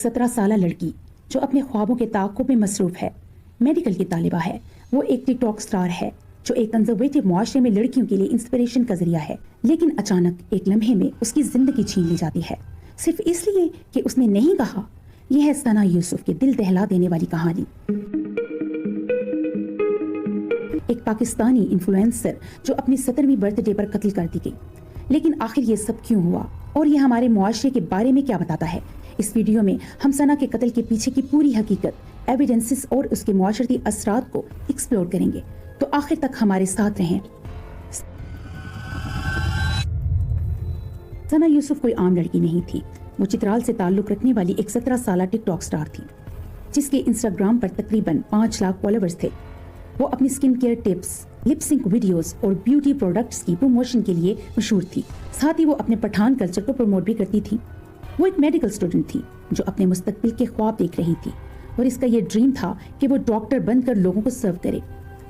17 साल लड़की जो अपने ख्वाबों के ताक़ुब में मसरूफ़ है, मेडिकल की तालिबा है। वो एक टिकटॉक स्टार है जो एक कंजर्वेटिव मुआशरे में लड़कियों के लिए इंस्पिरेशन का जरिया है, लेकिन अचानक एक लम्हे में उसकी जिंदगी छीन ली जाती है, सिर्फ इसलिए कि उसने नहीं कहा। यह है सना यूसुफ की दिल दहला देने वाली कहानी। एक पाकिस्तानी इन्फ्लुएंसर जो अपनी 17वीं बर्थडे पर कत्ल कर दी गई। लेकिन आखिर ये सब क्यों हुआ और ये हमारे मुआशरे के बारे में क्या बताता है? इस वीडियो में हम सना के कत्ल के पीछे की पूरी हकीकत, एविडेंसेस और उसके मुआशरती असरात को एक्सप्लोर करेंगे, तो आखिर तक हमारे साथ रहें। सना यूसुफ कोई आम लड़की नहीं थी। वो चित्राल से ताल्लुक रखने वाली एक 17 साल टिकटॉक स्टार थी, जिसके इंस्टाग्राम पर तकरीबन 5 लाख फॉलोवर्स थे। वो अपनी skin care tips, lip sync videos और ब्यूटी प्रोडक्ट्स की प्रमोशन के लिए मशहूर थी। साथ ही वो अपने पठान कल्चर को प्रमोट भी करती थी। वो एक मेडिकल स्टूडेंट थी जो अपने मुस्तकबिल के ख्वाब देख रही थी और इसका ये ड्रीम था कि वो डॉक्टर बनकर लोगों को सर्व करे।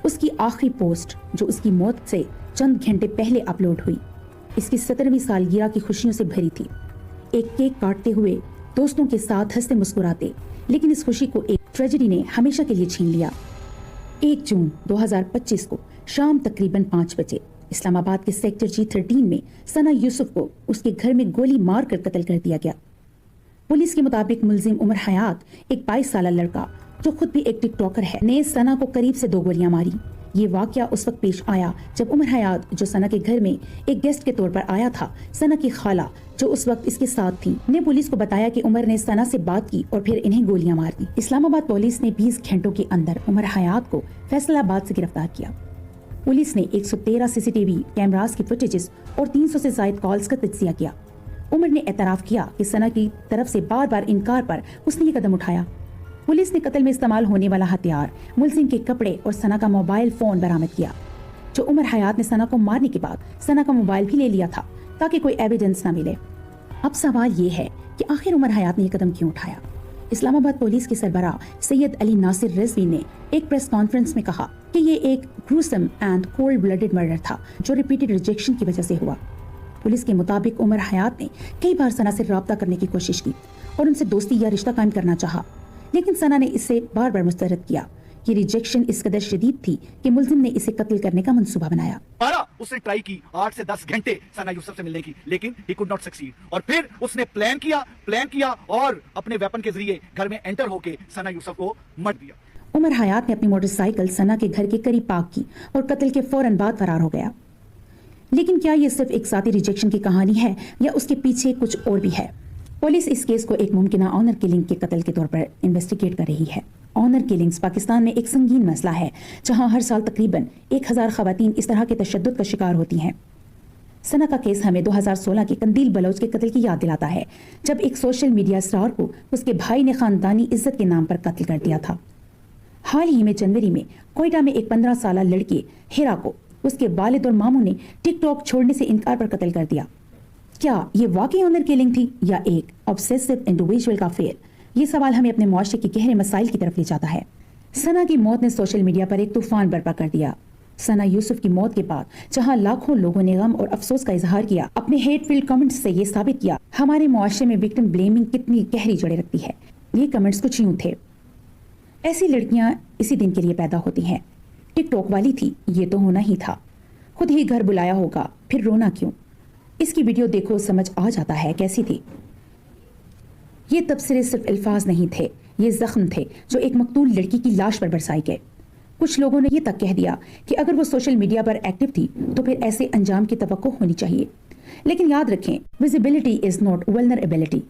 उसकी आखिरी पोस्ट जो उसकी मौत से चंद घंटे पहले अपलोड हुई, इसकी 17वीं सालगिरह की खुशियों से भरी थी। एक केक काटते हुए, दोस्तों के साथ हंसते मुस्कुराते, लेकिन इस खुशी को एक ट्रेजेडी ने हमेशा के लिए छीन लिया। 1 जून 2025 को शाम तकरीबन 5 बजे इस्लामाबाद के सेक्टर G13 में सना यूसुफ को उसके घर में गोली मारकर कत्ल कर दिया गया। पुलिस के मुताबिक मुलजिम उमर हयात, एक 22 साल लड़का जो खुद भी एक टिकटॉकर है, ने सना को करीब से 2 गोलियां मारी। ये वाकया उस वक्त पेश आया जब उमर हयात, जो सना के घर में एक गेस्ट के तौर पर आया था, सना की खाला जो उस वक्त इसके साथ थी, ने पुलिस को बताया कि उमर ने सना से बात की और फिर इन्हें गोलियां मार दी। इस्लामाबाद पुलिस ने 20 घंटों के अंदर उमर हयात को फैसलाबाद से गिरफ्तार किया। पुलिस ने 113 सीसीटीवी कैमरास की फुटेजेस और 300 से ज्यादा कॉल्स का तज्जिया किया। उमर ने एतराफ किया कि सना की तरफ से बार बार इनकार पर उसने ये कदम उठाया। पुलिस ने कत्ल में इस्तेमाल होने वाला हथियार, मुलजिम के कपड़े और सना का मोबाइल फोन बरामद किया। जो उमर हयात ने सना को मारने के बाद सना का मोबाइल भी ले लिया था ताकि कोई एविडेंस न मिले। अब सवाल ये है कि आखिर उमर हयात ने ये कदम क्यों उठाया? इस्लामाबाद पुलिस के सरबराह सैयद अली नासिर रिजवी ने एक प्रेस कॉन्फ्रेंस में कहा कि ये एक gruesome and cold blooded murder था जो रिपीटेड रिजेक्शन की वजह से हुआ। पुलिस के मुताबिक उमर हयात ने कई बार सना से राब्ता करने की कोशिश की और उनसे दोस्ती या रिश्ता कायम करना चाहा, लेकिन सना ने इससे बार बार मुस्तरद किया। ये रिजेक्शन इस कदर शदीद थी कि मुलजिम ने इसे कत्ल करने का मंसूबा बनाया। उसने ट्राई की 8 से 10 घंटे सना यूसुफ से मिलने की, लेकिन ही कुड नॉट सक्सीड। और फिर उसने प्लान किया और अपने वेपन के जरिए घर में एंटर होके सना यूसुफ को मर दिया। उमर हयात ने अपनी मोटरसाइकिल सना के घर के करीब पार्क की और कत्ल के फौरन बाद फरार हो गया। लेकिन क्या ये सिर्फ एक साथी रिजेक्शन की कहानी है या उसके पीछे कुछ और भी है? पुलिस इस केस को एक मुमकिना ऑनर किलिंग के कत्ल के तौर पर इन्वेस्टिगेट कर रही है। ऑनर किलिंग्स पाकिस्तान में एक संगीन मसला है, जहां हर साल तकरीबन 1000 खवातीन इस तरह के तशद्दुद का शिकार होती हैं। सना का केस हमें 2016 के कंदील बलोच के कत्ल की याद दिलाता है, जब एक सोशल मीडिया स्टार को उसके भाई ने खानदानी इज्जत के नाम पर कत्ल कर दिया था। हाल ही में जनवरी में कोयटा में एक 15 साल लड़की हिरा को उसके वालिद और मामू ने टिकटॉक छोड़ने से इनकार पर कत्ल कर दिया। क्या ये वाकई ऑनर किलिंग थी या एक ऑब्सेसिव इंडिविजुअल का फेल? ये सवाल हमें अपने मुआशरे के गहरे मसाइल की तरफ ले जाता है। सना की मौत ने सोशल मीडिया पर एक तूफान बर्पा कर दिया। सना यूसुफ की मौत के बाद जहां लाखों लोगों ने गम और अफसोस का इजहार किया, अपने हेट फील्ड कमेंट्स से ये साबित किया हमारे मुआशरे में विक्टिम ब्लेमिंग कितनी गहरी जड़ें रखती है। ये कमेंट्स कुछ यूं थे: ऐसी लड़कियां इसी दिन के लिए पैदा होती हैं, टिकटॉक वाली थी, ये तो होना ही था, खुद ही घर बुलाया होगा, फिर रोना क्यों? इसकी वीडियो देखो, समझ आ जाता है कैसी थी। ये तबसरे सिर्फ अल्फाज नहीं थे, ये जख्म थे जो एक मकतूल लड़की की लाश पर बरसाए गए। कुछ लोगों ने ये तक कह दिया कि अगर वो सोशल मीडिया पर एक्टिव थी तो फिर ऐसे अंजाम की तवक्को होनी चाहिए। लेकिन याद रखें, विजिबिलिटी इज नॉट वल्नरेबिलिटी।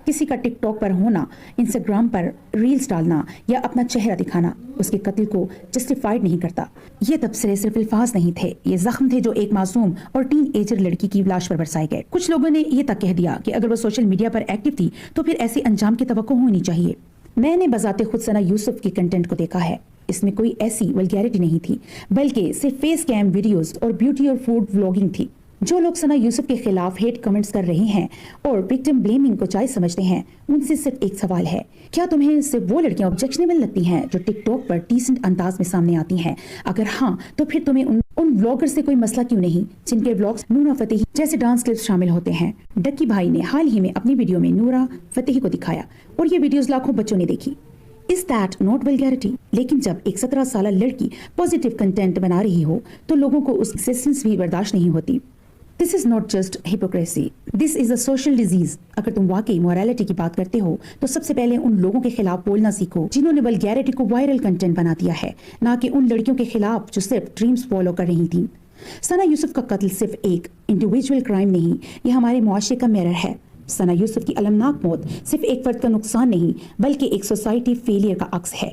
किसी का टिकटॉक पर होना, इंस्टाग्राम पर रील्स डालना या अपना चेहरा दिखाना उसके कत्ल को जस्टिफाइड नहीं करता। ये तबसरे सिर्फ अल्फाज नहीं थे, ये जख्म थे जो एक मासूम और टीन एजर लड़की की लाश पर बरसाए गए। कुछ लोगों ने ये तक कह दिया कि अगर वो सोशल मीडिया पर एक्टिव थी तो फिर ऐसे अंजाम की तवक्को होनी चाहिए। मैंने बजाते खुद सना यूसुफ की कंटेंट को देखा है, इसमें कोई ऐसी वल्गैरिटी नहीं थी, बल्कि सिर्फ फेस कैम वीडियोस और ब्यूटी और फूड व्लॉगिंग थी। जो लोग सना यूसुफ के खिलाफ हेट कमेंट्स कर रहे हैं और विक्टिम ब्लेमिंग को जायज समझते हैं, उनसे सिर्फ एक सवाल है: क्या तुम्हें सिर्फ वो लड़कियां ऑब्जेक्शनेबल लगती हैं जो टिकटॉक पर डिसेंट अंदाज में सामने आती हैं? अगर हाँ, तो फिर तुम्हें उन ان بلاگر سے کوئی مسئلہ کیوں نہیں جن کے بلاگز نورا فتحی جیسے ڈانس کلپس شامل ہوتے ہیں؟ ڈکی بھائی نے حال ہی میں اپنی ویڈیو میں نورا فتحی کو دکھایا اور یہ ویڈیوز لاکھوں بچوں نے دیکھی. Is that not vulgarity؟ لیکن جب ایک 17 سالہ لڑکی پازیٹیو کنٹینٹ بنا رہی ہو تو لوگوں کو اس ایکسیسٹنس بھی برداشت نہیں ہوتی. This is not just hypocrisy. This is a social disease. اگر تم واقعی موریلٹی کی بات کرتے ہو تو سب سے پہلے ان لوگوں کے خلاف بولنا سیکھو جنہوں نے ولگیرٹی کو وائرل کنٹینٹ بنا دیا ہے، نہ کہ ان لڑکیوں کے خلاف جو صرف ڈریمز فالو کر رہی تھیں. ثنا یوسف کا قتل صرف ایک انڈیویجول کرائم نہیں، یہ ہمارے معاشرے کا میرر ہے. ثنا یوسف کی المناک موت صرف ایک فرد کا نقصان نہیں بلکہ ایک سوسائٹی فیلئر کا عکس ہے.